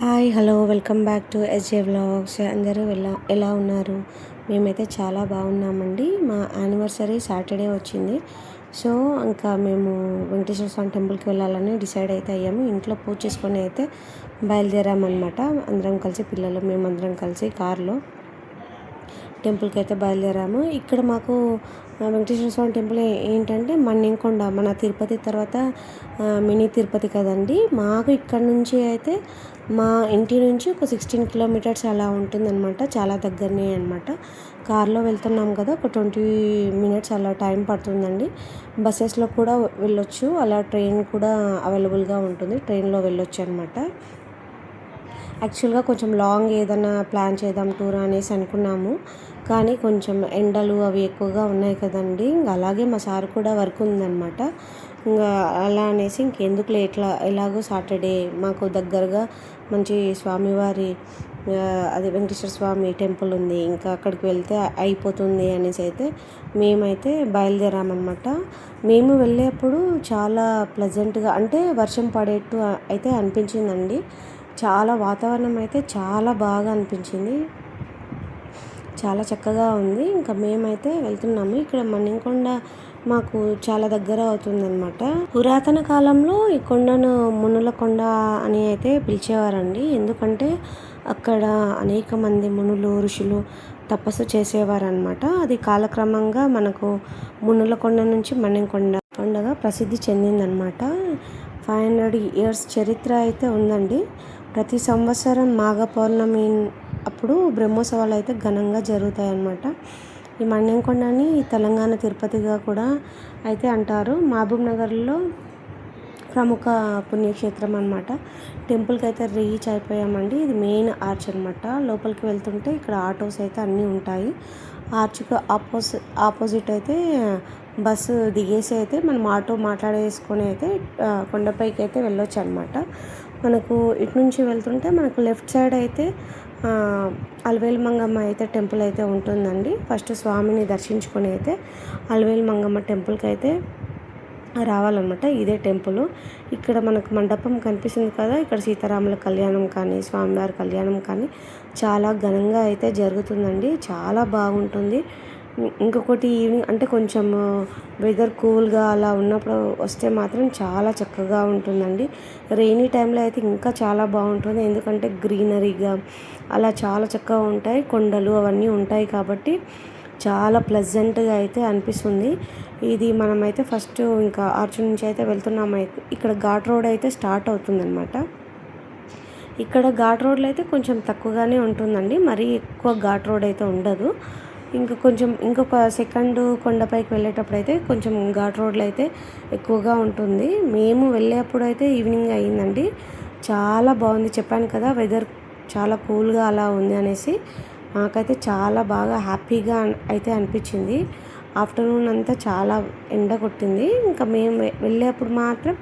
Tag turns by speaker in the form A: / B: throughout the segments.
A: Hi hello welcome back to SJ vlogs. అందరూ ఎలా ఉన్నారు? మేమైతే చాలా బాగున్నామండి. మా యానివర్సరీ సాటర్డే వచ్చింది. సో ఇంకా మేము వెంకటేశ్వర స్వామి టెంపుల్కి వెళ్ళాలని డిసైడ్ అయితే అయ్యాము. ఇంట్లో పూజ చేసుకొని అయితే బయలుదేరామన్నమాట. అందరం కలిసి మేమందరం కలిసి కార్లో టెంపుల్కి అయితే బయలుదేరాము. ఇక్కడ మాకు వెంకటేశ్వర స్వామి టెంపుల్ ఏంటంటే మన్యంకొండ, మన తిరుపతి తర్వాత మినీ తిరుపతి కదండి. మాకు ఇక్కడ నుంచి అయితే మా ఇంటి నుంచి ఒక 16 కిలోమీటర్స్ అలా ఉంటుందన్నమాట. చాలా దగ్గరనే అనమాట. కార్లో వెళ్తున్నాం కదా, ఒక 20 మినిట్స్ అలా టైం పడుతుందండి. బస్సెస్లో కూడా వెళ్ళొచ్చు, అలా ట్రైన్ కూడా అవైలబుల్గా ఉంటుంది, ట్రైన్లో వెళ్ళొచ్చు అనమాట. యాక్చువల్గా కొంచెం లాంగ్ ఏదైనా ప్లాన్ చేద్దాం టూర్ అనేసి అనుకున్నాము, కానీ కొంచెం ఎండలు అవి ఎక్కువగా ఉన్నాయి కదండి. ఇంకా అలాగే మా సార్ కూడా వర్క్ ఉందన్నమాట. ఇంకా అలా అనేసి ఇంకెందుకులే, ఎలాగో సాటర్డే మాకు దగ్గరగా మంచి స్వామివారి అది వెంకటేశ్వర స్వామి టెంపుల్ ఉంది, ఇంకా అక్కడికి వెళ్తే అయిపోతుంది అనేసి అయితే మేమైతే బయలుదేరామన్నమాట. మేము వెళ్ళేప్పుడు చాలా ప్లెజెంట్గా, అంటే వర్షం పడేట్టు అయితే అనిపించిందండి. చాలా వాతావరణం అయితే చాలా బాగా అనిపించింది, చాలా చక్కగా ఉంది. ఇంకా మేమైతే వెళ్తున్నాము. ఇక్కడ మన్యంకొండ మాకు చాలా దగ్గర అవుతుందన్నమాట. పురాతన కాలంలో ఈ కొండను మునుల కొండ అని అయితే పిలిచేవారండి. ఎందుకంటే అక్కడ అనేక మంది మునులు ఋషులు తపస్సు చేసేవారనమాట. అది కాలక్రమంగా మనకు మునుల కొండ నుంచి కొండగా ప్రసిద్ధి చెందిందనమాట. 500 years చరిత్ర అయితే ఉందండి. ప్రతి సంవత్సరం మాఘ పౌర్ణమి అప్పుడు బ్రహ్మోత్సవాలు అయితే ఘనంగా జరుగుతాయి అన్నమాట. ఈ మన్యంకొండని తెలంగాణ తిరుపతిగా కూడా అయితే అంటారు. మహబూబ్ నగర్లో ప్రముఖ పుణ్యక్షేత్రం అనమాట. టెంపుల్కి అయితే రీచ్ అయిపోయామండి. ఇది మెయిన్ ఆర్చ్ అనమాట. లోపలికి వెళ్తుంటే ఇక్కడ ఆటోస్ అయితే అన్నీ ఉంటాయి. ఆర్చ్కి ఆపోజిట్ అయితే బస్సు దిగేసి అయితే మనం ఆటో మాట్లాడేసుకొని అయితే కొండపైకి అయితే వెళ్ళొచ్చు అనమాట. మనకు ఇటు నుంచి వెళ్తుంటే మనకు లెఫ్ట్ సైడ్ అయితే అలవేలు మంగమ్మ అయితే టెంపుల్ అయితే ఉంటుందండి. ఫస్ట్ స్వామిని దర్శించుకొని అయితే అలవేలు మంగమ్మ టెంపుల్కి అయితే రావాలన్నమాట. ఇదే టెంపుల్. ఇక్కడ మనకు మండపం కనిపిస్తుంది కదా, ఇక్కడ సీతారాముల కళ్యాణం కానీ స్వామివారి కళ్యాణం కానీ చాలా ఘనంగా అయితే జరుగుతుందండి. చాలా బాగుంటుంది. ఇంకొకటి ఈవినింగ్ అంటే కొంచెం వెదర్ కూల్గా అలా ఉన్నప్పుడు వస్తే మాత్రం చాలా చక్కగా ఉంటుందండి. రెయినీ టైంలో అయితే ఇంకా చాలా బాగుంటుంది, ఎందుకంటే గ్రీనరీగా అలా చాలా చక్కగా ఉంటాయి, కొండలు అవన్నీ ఉంటాయి కాబట్టి చాలా ప్లెజెంట్గా అయితే అనిపిస్తుంది. ఇది మనమైతే ఫస్ట్ ఇంకా ఆర్చ్ నుంచి అయితే వెళ్తున్నామైతే ఇక్కడ ఘాట్ రోడ్ అయితే స్టార్ట్ అవుతుందన్నమాట. ఇక్కడ ఘాట్ రోడ్లో అయితే కొంచెం తక్కువగానే ఉంటుందండి, మరీ ఎక్కువ ఘాట్ రోడ్ అయితే ఉండదు. ఇంకొక సెకండ్ కొండపైకి వెళ్ళేటప్పుడు అయితే కొంచెం ఘాట్ రోడ్లు అయితే ఎక్కువగా ఉంటుంది. మేము వెళ్ళేప్పుడు అయితే ఈవినింగ్ అయ్యిందండి. చాలా బాగుంది, చెప్పాను కదా వెదర్ చాలా కూల్గా అలా ఉంది అనేసి. నాకైతే చాలా బాగా హ్యాపీగా అయితే అనిపించింది. ఆఫ్టర్నూన్ అంతా చాలా ఎండ కొట్టింది, ఇంకా మేము వెళ్ళేప్పుడు మాత్రం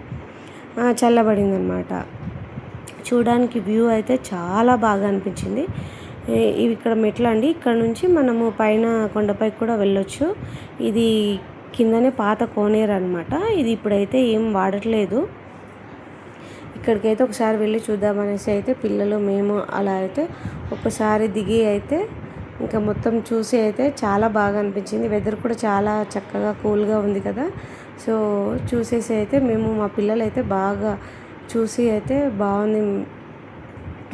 A: చల్లబడింది అనమాట. చూడడానికి వ్యూ అయితే చాలా బాగా అనిపించింది. ఇవి ఇక్కడ మెట్లు అండి. ఇక్కడ నుంచి మనము పైన కొండపైకి కూడా వెళ్ళొచ్చు. ఇది కిందనే పాత కోనేరు అనమాట. ఇది ఇప్పుడైతే ఏం వాడట్లేదు. ఇక్కడికైతే ఒకసారి వెళ్ళి చూద్దామనేసి అయితే పిల్లలు మేము అలా అయితే ఒకసారి దిగి అయితే ఇంకా మొత్తం చూసి అయితే చాలా బాగా అనిపించింది. వెదర్ కూడా చాలా చక్కగా కూల్గా ఉంది కదా. సో చూసేసి అయితే మేము మా పిల్లలు అయితే బాగా చూసి అయితే బాగుంది,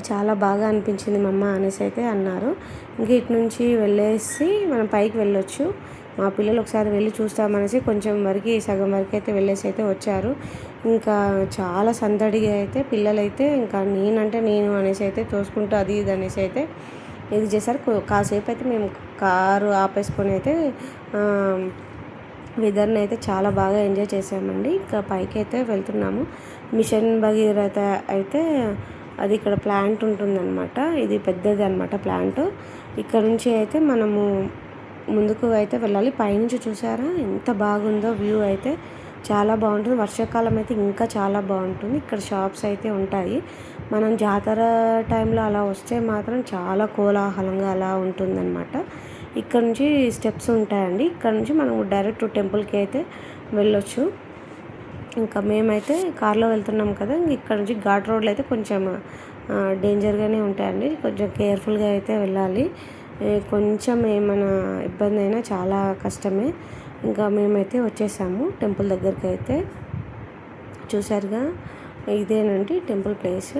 A: చాలా బాగా అనిపించింది మమ్మ అనేసి అయితే అన్నారు. ఇంకా ఇటు నుంచి వెళ్ళేసి మనం పైకి వెళ్ళొచ్చు. మా పిల్లలు ఒకసారి వెళ్ళి చూస్తామనేసి కొంచెం వరకు సగం వరకు అయితే వెళ్ళేసి అయితే వచ్చారు. ఇంకా చాలా సందడిగా అయితే పిల్లలైతే ఇంకా నేనంటే నేను అనేసి అయితే తోసుకుంటూ అది ఇది అనేసి అయితే ఇది చేశారు. కాసేపు అయితే మేము కారు ఆపేసుకొని అయితే వెదర్ని అయితే చాలా బాగా ఎంజాయ్ చేసామండి. ఇంకా పైకి అయితే వెళ్తున్నాము. మిషన్ భగీరథ అయితే అది ఇక్కడ ప్లాంట్ ఉంటుందన్నమాట. ఇది పెద్దది అనమాట ప్లాంట్. ఇక్కడ నుంచి అయితే మనము ముందుకు అయితే వెళ్ళాలి. పైనుంచి చూసారా ఎంత బాగుందో వ్యూ అయితే చాలా బాగుంటుంది. వర్షాకాలం అయితే ఇంకా చాలా బాగుంటుంది. ఇక్కడ షాప్స్ అయితే ఉంటాయి. మనం జాతర టైంలో అలా వస్తే మాత్రం చాలా కోలాహలంగా అలా ఉంటుందన్నమాట. ఇక్కడ నుంచి స్టెప్స్ ఉంటాయండి. ఇక్కడ నుంచి మనం డైరెక్ట్ టెంపుల్కి అయితే వెళ్ళొచ్చు. ఇంకా మేమైతే కార్లో వెళ్తున్నాం కదా, ఇక్కడ నుంచి ఘాట్ రోడ్లో అయితే కొంచెం డేంజర్గానే ఉంటాయండి. కొంచెం కేర్ఫుల్గా అయితే వెళ్ళాలి. కొంచెం ఏమైనా ఇబ్బంది అయినా చాలా కష్టమే. ఇంకా మేమైతే వచ్చేసాము టెంపుల్ దగ్గరికి అయితే. చూసారుగా, ఇదేనండి టెంపుల్ ప్లేస్.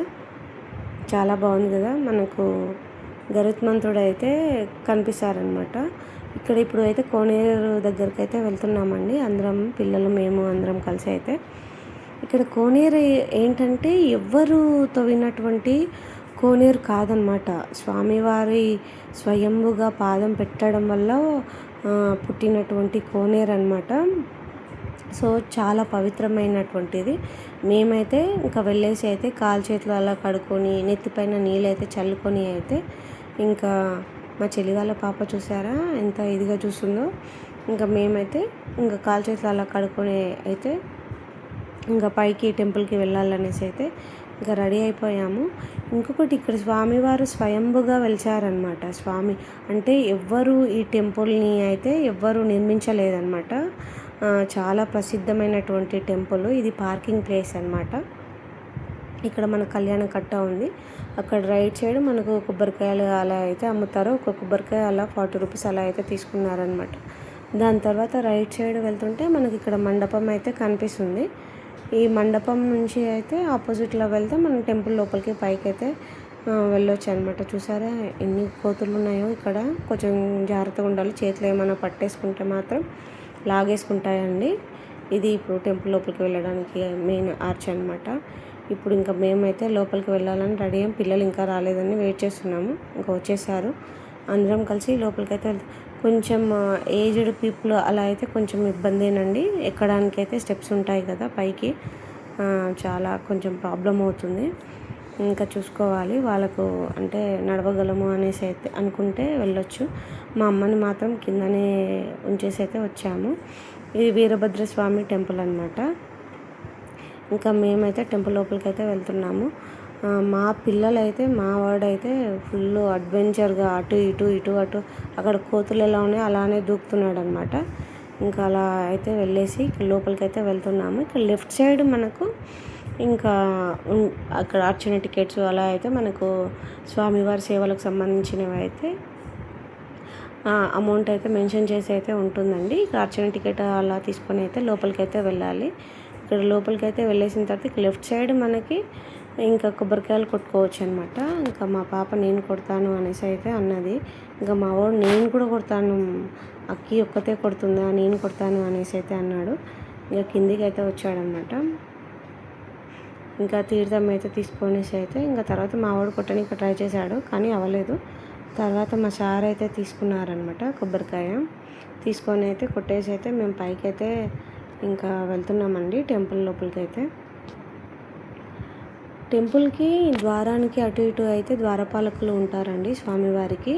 A: చాలా బాగుంది కదా. మనకు గరుత్మంతుడు అయితే కనిపిస్తారనమాట. ఇక్కడ ఇప్పుడు అయితే కోనేరు దగ్గరికి అయితే వెళ్తున్నామండి. అందరం పిల్లలు మేము అందరం కలిసి అయితే. ఇక్కడ కోనేరు ఏంటంటే ఎవ్వరు తవ్వినటువంటి కోనేరు కాదనమాట. స్వామివారి స్వయంభుగా పాదం పెట్టడం వల్ల పుట్టినటువంటి కోనేరు అనమాట. సో చాలా పవిత్రమైనటువంటిది. మేమైతే ఇంకా వెళ్ళేసి అయితే కాలు చేతులు అలా కడుక్కొని నెత్తిపైన నీళ్ళు అయితే చల్లుకొని అయితే ఇంకా మా చెల్లి వాళ్ళ పాప చూసారా ఎంత ఇదిగా చూస్తుందో. ఇంకా మేమైతే ఇంకా కాలు చేతులు అలా కడుక్కొని అయితే ఇంకా పైకి టెంపుల్కి వెళ్ళాలనేసి అయితే ఇంకా రెడీ అయిపోయాము. ఇంకొకటి, ఇక్కడ స్వామివారు స్వయంభుగా వెలిచారనమాట. స్వామి అంటే ఎవ్వరు ఈ టెంపుల్ని అయితే ఎవ్వరు నిర్మించలేదన్నమాట. చాలా ప్రసిద్ధమైనటువంటి టెంపుల్ ఇది. పార్కింగ్ ప్లేస్ అనమాట. ఇక్కడ మన కళ్యాణ కట్ట ఉంది. అక్కడ రైట్ సైడ్ మనకు కొబ్బరికాయలు అలా అయితే అమ్ముతారు. ఒక కొబ్బరికాయ అలా 40 రూపీస్ అలా అయితే తీసుకున్నారనమాట. దాని తర్వాత రైట్ సైడ్ వెళ్తుంటే మనకి ఇక్కడ మండపం అయితే కనిపిస్తుంది. ఈ మండపం నుంచి అయితే ఆపోజిట్లో వెళ్తే మనం టెంపుల్ లోపలికి పైకి అయితే వెళ్ళొచ్చు అనమాట. చూసారా ఎన్ని కోతులు ఉన్నాయో ఇక్కడ. కొంచెం జాగ్రత్తగా ఉండాలి. చేతిలో ఏమైనా పట్టేసుకుంటే మాత్రం లాగేసుకుంటాయండి. ఇది ఇప్పుడు టెంపుల్ లోపలికి వెళ్ళడానికి మెయిన్ ఆర్చ్ అనమాట. ఇప్పుడు ఇంకా మేమైతే లోపలికి వెళ్ళాలని రెడీ అయ్యాం. పిల్లలు ఇంకా రాలేదని వెయిట్ చేస్తున్నాము. ఇంకా వచ్చేసారు. అందరం కలిసి లోపలికి అయితే కొంచెం ఏజ్డ్ పీపుల్ అలా అయితే కొంచెం ఇబ్బందేనండి. ఎక్కడానికి అయితే స్టెప్స్ ఉంటాయి కదా పైకి, చాలా కొంచెం ప్రాబ్లం అవుతుంది. ఇంకా చూసుకోవాలి. వాళ్ళకు అంటే నడవగలము అనేసి అయితే అనుకుంటే వెళ్ళొచ్చు. మా అమ్మని మాత్రం కిందనే ఉంచేసి అయితే వచ్చాము. ఇది వీరభద్రస్వామి టెంపుల్ అనమాట. ఇంకా మేమైతే టెంపుల్ లోపలికి అయితే వెళ్తున్నాము. మా పిల్లలైతే మా వాడైతే ఫుల్ అడ్వెంచర్గా అటు ఇటు ఇటు అటు అక్కడ కోతులు ఎలా ఉన్నాయో అలానే దూకుతున్నాడు అనమాట. ఇంకా అలా అయితే వెళ్ళేసి లోపలికి అయితే వెళ్తున్నాము. ఇక్కడ లెఫ్ట్ సైడ్ మనకు ఇంకా అక్కడ అర్చన టికెట్స్ అలా అయితే మనకు స్వామివారి సేవలకు సంబంధించినవి అయితే అమౌంట్ అయితే మెన్షన్ చేసి అయితే ఉంటుందండి. ఇక్కడ అర్చన టికెట్ అలా తీసుకొని అయితే లోపలికి అయితే వెళ్ళాలి. ఇక్కడ లోపలికి అయితే వెళ్ళేసిన తర్వాత లెఫ్ట్ సైడ్ మనకి ఇంకా కొబ్బరికాయలు కొట్టుకోవచ్చు అనమాట. ఇంకా మా పాప నేను కొడతాను అనేసి అయితే అన్నది. ఇంకా మా వాడు నేను కూడా కొడతాను, అక్కి ఒక్కతే కొడుతుందా, నేను కొడతాను అనేసి అయితే అన్నాడు. ఇంకా కిందికి అయితే వచ్చాడనమాట. ఇంకా తీర్థం అయితే తీసుకొనేసి అయితే ఇంకా తర్వాత మా వాడు కొట్టడానికి ట్రై చేశాడు, కానీ అవ్వలేదు. తర్వాత మా సార్ అయితే తీసుకున్నారనమాట కొబ్బరికాయ. తీసుకొని అయితే కొట్టేసి అయితే మేము పైకి అయితే ఇంకా వెళ్తున్నామండి టెంపుల్ లోపలికి అయితే. టెంపుల్కి ద్వారానికి అటు ఇటు అయితే ద్వారపాలకులు ఉంటారండి స్వామివారికి.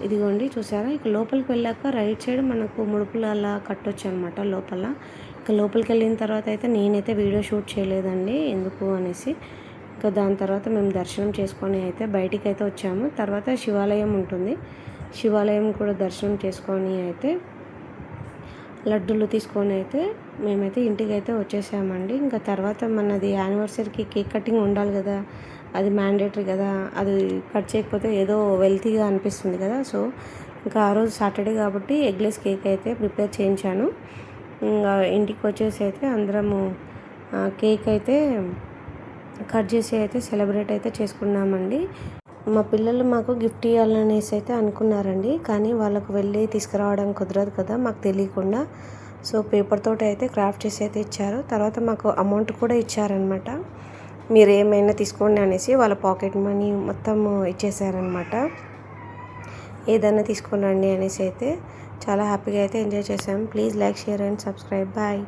A: ఇదిగోండి చూసారా, ఇక లోపలికి వెళ్ళాక రైట్ సైడ్ మనకు ముడుపులు అలా కట్టొచ్చు అనమాట లోపల. ఇక లోపలికి వెళ్ళిన తర్వాత అయితే నేనైతే వీడియో షూట్ చేయలేదండి, ఎందుకు అనేసి. ఇంకా దాని తర్వాత మేము దర్శనం చేసుకొని అయితే బయటికి అయితే వచ్చాము. తర్వాత శివాలయం ఉంటుంది, శివాలయం కూడా దర్శనం చేసుకొని అయితే లడ్డూలు తీసుకొని అయితే మేమైతే ఇంటికి అయితే వచ్చేసామండి. ఇంకా తర్వాత మనది యానివర్సరీకి కేక్ కటింగ్ ఉండాలి కదా, అది మ్యాండేటరీ కదా, అది కట్ చేయకపోతే ఏదో వెల్తీగా అనిపిస్తుంది కదా. సో ఇంకా ఆ రోజు సాటర్డే కాబట్టి ఎగ్లెస్ కేక్ అయితే ప్రిపేర్ చేయించాను. ఇంకా ఇంటికి వచ్చేసి అయితే అందరము కేక్ అయితే కట్ చేసి అయితే సెలబ్రేట్ అయితే చేసుకున్నామండి. మా పిల్లలు మాకు గిఫ్ట్ ఇవ్వాలనేసి అయితే అనుకున్నారండి, కానీ వాళ్ళకు వెళ్ళి తీసుకురావడం కుదరదు కదా మాకు తెలియకుండా. సో పేపర్ తోటి అయితే క్రాఫ్ట్ చేసి అయితే ఇచ్చారు. తర్వాత మాకు అమౌంట్ కూడా ఇచ్చారనమాట. మీరు ఏమైనా తీసుకోండి అనేసి వాళ్ళ పాకెట్ మనీ మొత్తం ఇచ్చేసారనమాట. ఏదైనా తీసుకోండి అనేసి అయితే చాలా హ్యాపీగా అయితే ఎంజాయ్ చేసాం. Please like, share and subscribe. Bye.